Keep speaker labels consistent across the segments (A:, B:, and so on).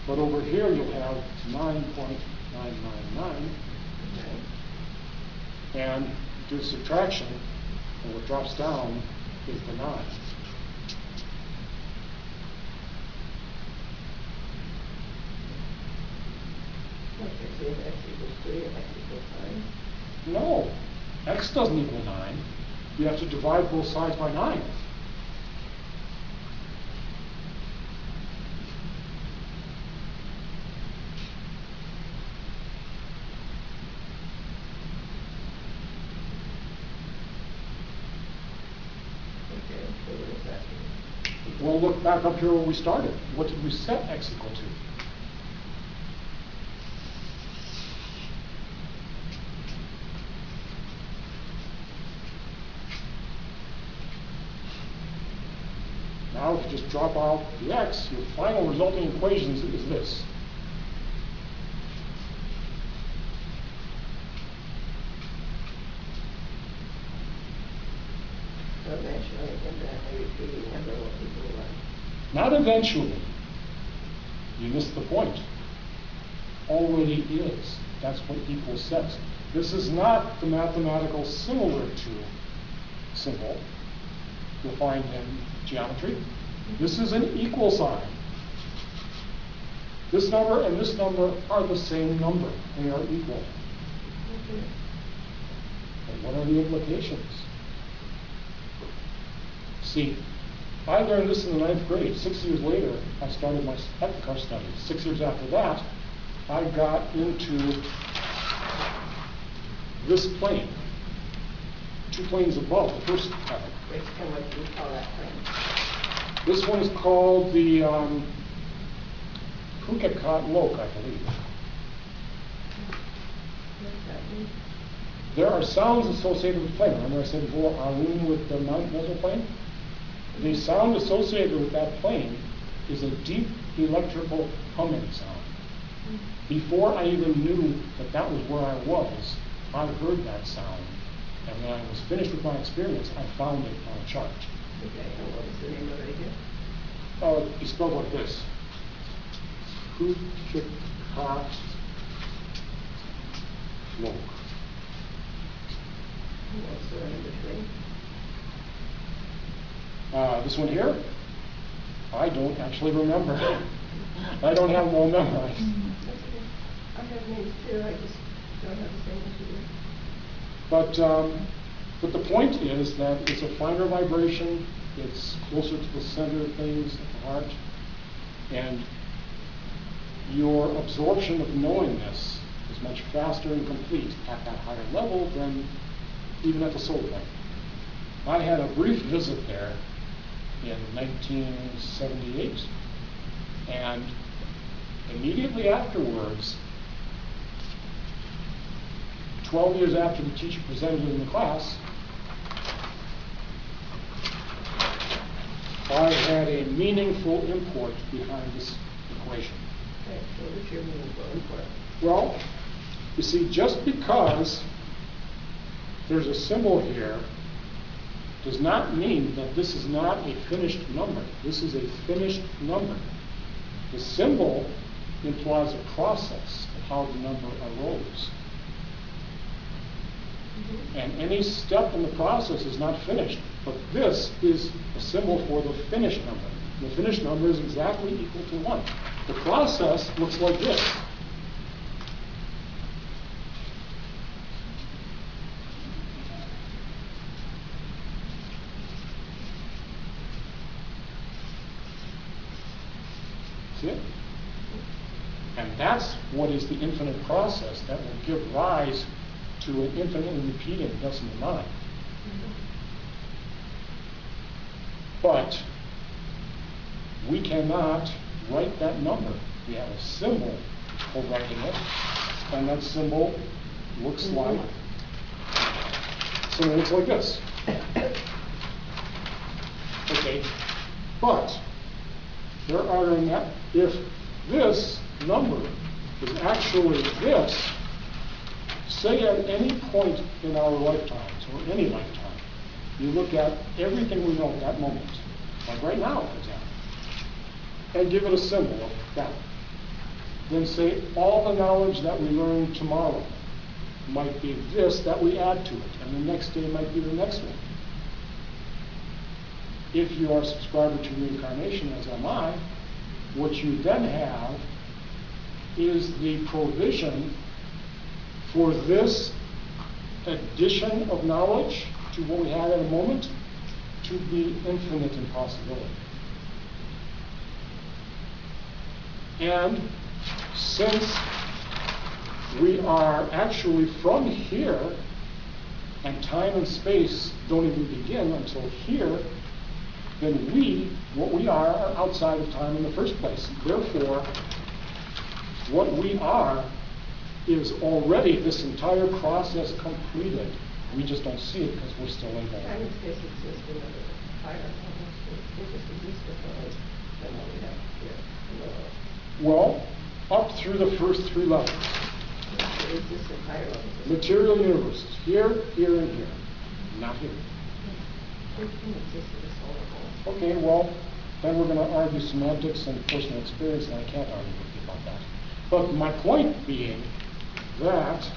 A: But over here you'll have 9.999. And do subtraction, and what drops down is the 9. No, x doesn't equal 9. You have to divide both sides by 9. Well, look back up here where we started. What did we set x equal to? Now, if you just drop out the x, your final resulting equation is this. Not eventually. You missed the point. Already is. That's what equal says. This is not the mathematical similar to symbol you'll find in geometry. This is an equal sign. This number and this number are the same number. They are equal. And what are the implications? See, I learned this in the 9th grade. 6 years later, I started my Epicur studies. 6 years after that, I got into this plane. 2 planes above the first topic.
B: And what do you call that plane?
A: This one is called the Phuket Lok, I believe.
B: What's that mean?
A: There are sounds associated with plane. Remember I said before, Arun with the Mount Meso plane? The sound associated with that plane is a deep electrical humming sound. Before I even knew that that was where I was, I heard that sound. And when I was finished with my experience, I found it on a chart.
B: Okay, and what was the name of it again?
A: It's spelled like this. Phuket Lok.
B: What's the one in between?
A: This one here? I don't actually remember. I don't have them all memorized.
B: That's okay. I have names too, I just don't have the same as you do.
A: But the point is that it's a finer vibration, it's closer to the center of things, at the heart, and your absorption of knowing this is much faster and complete at that higher level than even at the soul plane. I had a brief visit there in 1978, and immediately afterwards, 12 years after the teacher presented in the class, I had a meaningful import behind this equation.
B: Okay, what is your meaningful import?
A: Well, you see, just because there's a symbol here does not mean that this is not a finished number. This is a finished number. The symbol implies a process of how the number arose. And any step in the process is not finished. But this is a symbol for the finished number. The finished number is exactly equal to 1. The process looks like this. See it? And that's what is the infinite process that will give rise to an infinitely repeating decimal 9. But we cannot write that number. We have a symbol for writing it, and that symbol looks like this. Okay, but there are if this number is actually this, say at any point in our lifetimes, or any lifetime, you look at everything we know at that moment, like right now, for example, and give it a symbol of that. then say all the knowledge that we learn tomorrow might be this that we add to it, and the next day might be the next one. If you are a subscriber to reincarnation, as am I, what you then have is the provision for this addition of knowledge to what we had at a moment to be infinite in possibility. And since we are actually from here, and time and space don't even begin until here, then what we are outside of time in the first place. Therefore, what we are is already this entire process completed. We just don't see it because we're still in there.
B: Time and space exist in other higher levels. They just exist differently than what we have here.
A: Well, up through the first three levels.
B: It exists in higher levels.
A: Material universes. Here, here, and here. Not here.
B: It can exist in the solar ball.
A: Okay, well, then we're going to argue semantics and personal experience, and I can't argue with you about that. But my point being that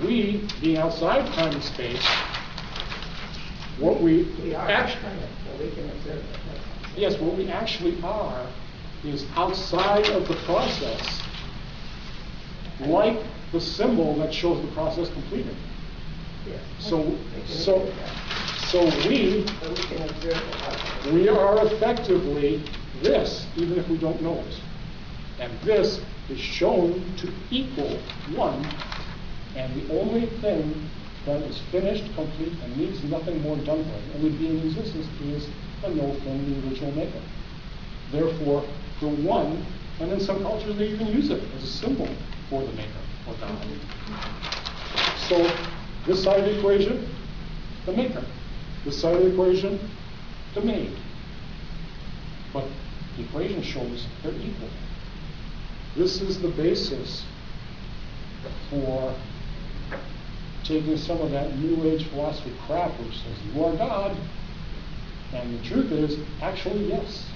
A: we, being outside time and space, what we
B: are
A: actually,
B: so we can observe it.
A: yes, what we actually are is outside of the process, like the symbol that shows the process completed.
B: Yes.
A: So
B: we can observe the process.
A: we are effectively this, even if we don't know it. And this is shown to equal 1, and the only thing that is finished, complete, and needs nothing more done by it, only being in existence, is a no from the original maker. Therefore, the 1, and in some cultures they even use it as a symbol for the maker, or God. So, this side of the equation, the maker. This side of the equation, the made. But the equation shows they're equal. This is the basis for taking some of that New Age philosophy crap which says you are God, and the truth is, actually, yes.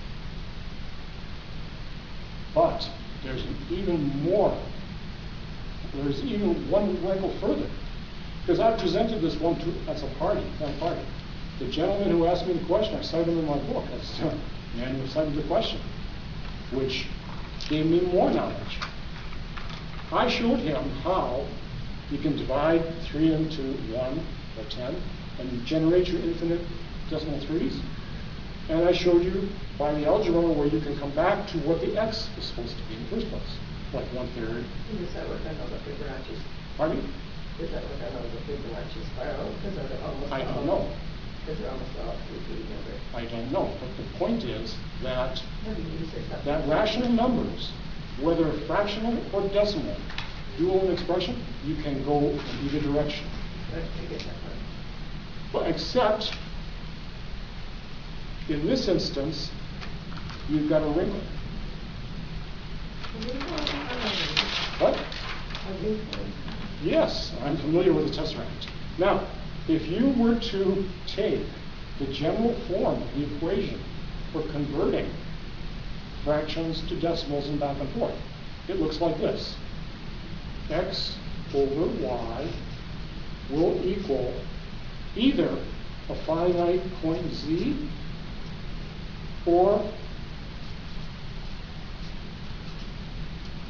A: But there's even one wrinkle further. Because I presented this one at a party. The gentleman who asked me the question, I cited him in my book. That's the man who cited the question, which gave me more knowledge. I showed him how you can divide 3 into 1 or 10 and generate your infinite decimal threes. And I showed you by the algebra where you can come back to what the x is supposed to be in the first place, like 1/3.
B: Does that work on all the Fibonacci's?
A: Pardon me?
B: Does that work on all the Fibonacci's spiral? Because they're almost
A: I don't know.
B: Because they're almost all 3 numbers.
A: I don't know. But the point is that
B: What do you use it?
A: that rational numbers, whether fractional or decimal, dual in expression, you can go in either direction.
B: I get that part.
A: But except, in this instance, you've got a wrinkle. What? Yes, I'm familiar with the tesseract. Now, if you were to take the general form of the equation for converting fractions to decimals and back and forth, it looks like this. X over y will equal either a finite point z or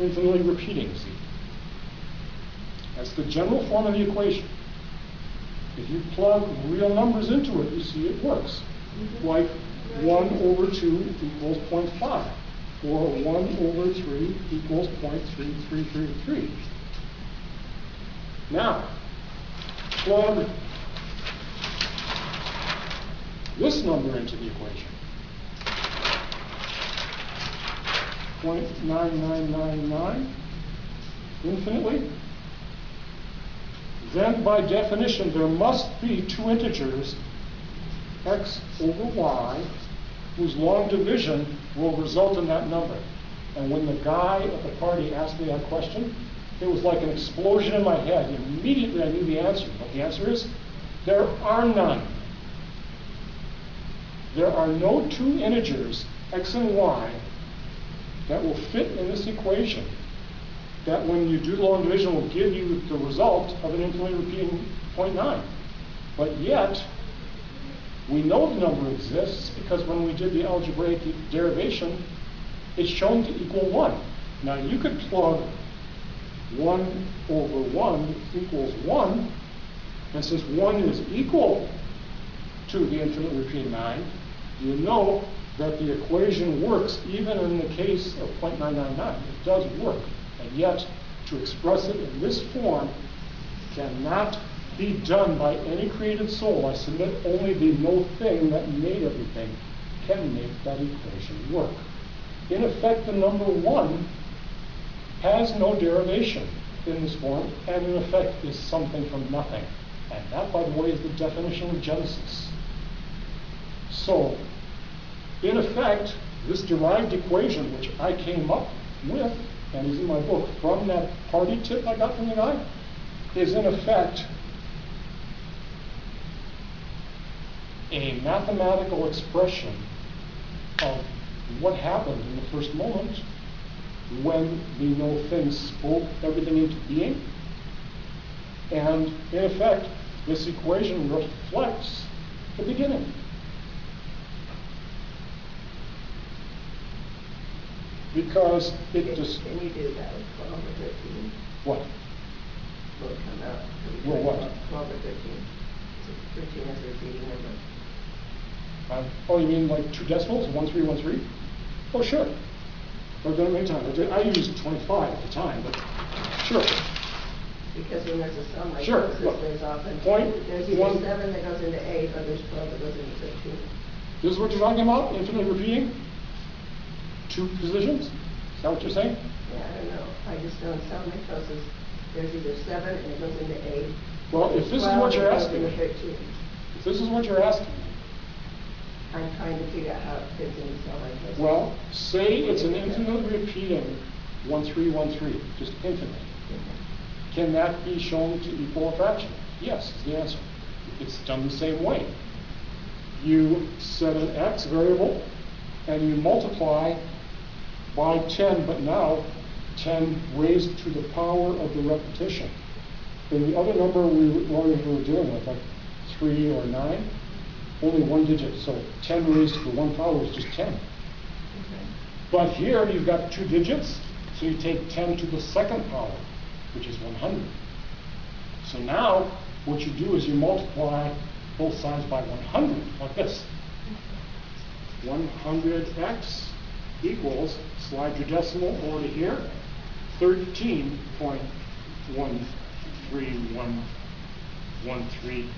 A: infinitely repeating z. That's the general form of the equation. If you plug real numbers into it, you see it works. Like 1 over 2 equals 0.5, or 1 over 3 equals 0.3333. Now, plug this number into the equation. 0.9999 infinitely. Then by definition there must be 2 integers, x over y, whose long division will result in that number. And when the guy at the party asked me that question, it was like an explosion in my head. Immediately I knew the answer. But the answer is, there are none. There are no 2 integers, x and y, that will fit in this equation, that when you do the long division will give you the result of an infinitely repeating 0.9. But yet, we know the number exists because when we did the algebraic derivation, it's shown to equal 1. Now you could plug 1 over 1 equals 1, and since 1 is equal to the infinitely repeating 9, you know that the equation works even in the case of 0.999. It does work, and yet to express it in this form cannot be done by any created soul. I submit only the no thing that made everything can make that equation work. In effect, the number 1 has no derivation in this form, and in effect is something from nothing. And that, by the way, is the definition of Genesis. So, in effect, this derived equation, which I came up with, and is in my book, from that party tip I got from the guy, is in effect a mathematical expression of what happened in the first moment when the no thing spoke everything into being. And in effect, this equation reflects the beginning. Because it just...
B: Can you do that with 12 or 13?
A: What?
B: Will it come out?
A: Well, what?
B: 12 or 13. So 13 is a repeating number.
A: Oh, you mean like 2 decimals? 1313? Oh, sure. I've done it many times. I used 25 at the time, but sure.
B: Because when there's a sum like
A: Sure.
B: this,
A: Look,
B: there's often there's
A: one-
B: either 7 that goes into 8 or there's 12 that goes into 13.
A: This is what you're talking about? Infinitely repeating? 2 positions? Is that what you're saying?
B: Yeah, I don't know. I just know in some mitoses there's either 7 and it goes into 8.
A: Well, if this is
B: 12
A: what you're
B: and it goes
A: asking
B: into
A: me,
B: 13.
A: if this is what you're asking me,
B: I'm trying to figure out how it fits into some mitoses.
A: well, say it's an infinitely repeating 1313, just infinite. Can that be shown to equal a fraction? Yes, is the answer. It's done the same way. You set an x variable and you multiply by 10, but now 10 raised to the power of the repetition. In the other number we were dealing with, like 3 or 9, only 1 digit, so 10 raised to the 1 power is just 10.
B: Okay.
A: But here you've got 2 digits, so you take 10 to the 2nd power, which is 100. So now what you do is you multiply both sides by 100, like this. 100x equals, slide your decimal over to here, 13.13113,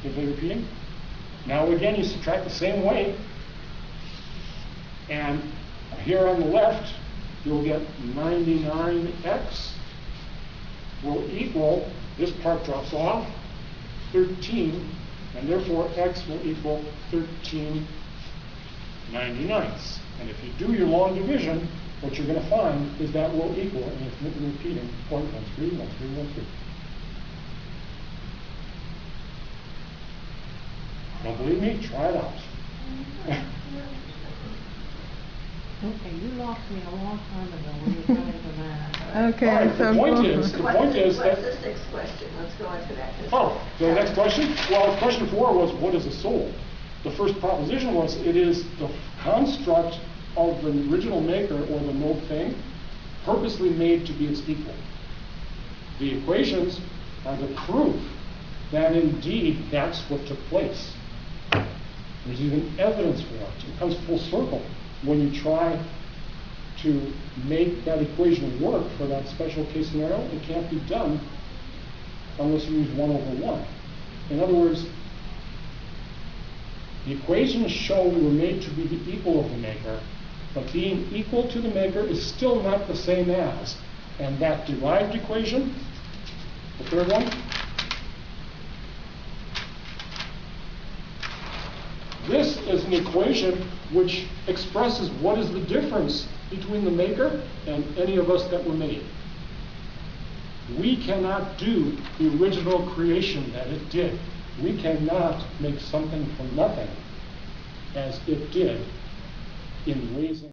A: infinitely repeating. Now again, you subtract the same way, and here on the left, you'll get 99x will equal, this part drops off, 13, and therefore x will equal 13/99. And if you do your long division, what you're going to find is that will equal an infinitely repeating 0.131313. Don't believe me? Try it out.
C: Okay, you lost me a long time ago when you got into that.
D: Okay,
A: All right,
D: so
A: the point is
B: What's
A: that...
B: this next question? Let's go into that.
A: Oh, the next question? Well, question 4 was, what is a soul? The first proposition was, it is the construct of the original maker, or the no thing, purposely made to be its equal. The equations are the proof that indeed that's what took place. There's even evidence for it. It comes full circle when you try to make that equation work for that special case scenario. It can't be done unless you use 1 over 1. In other words, the equations show we were made to be the equal of the maker, but being equal to the maker is still not the same as. And that derived equation, the third one, this is an equation which expresses what is the difference between the maker and any of us that were made. We cannot do the original creation that it did. We cannot make something from nothing as it did in raising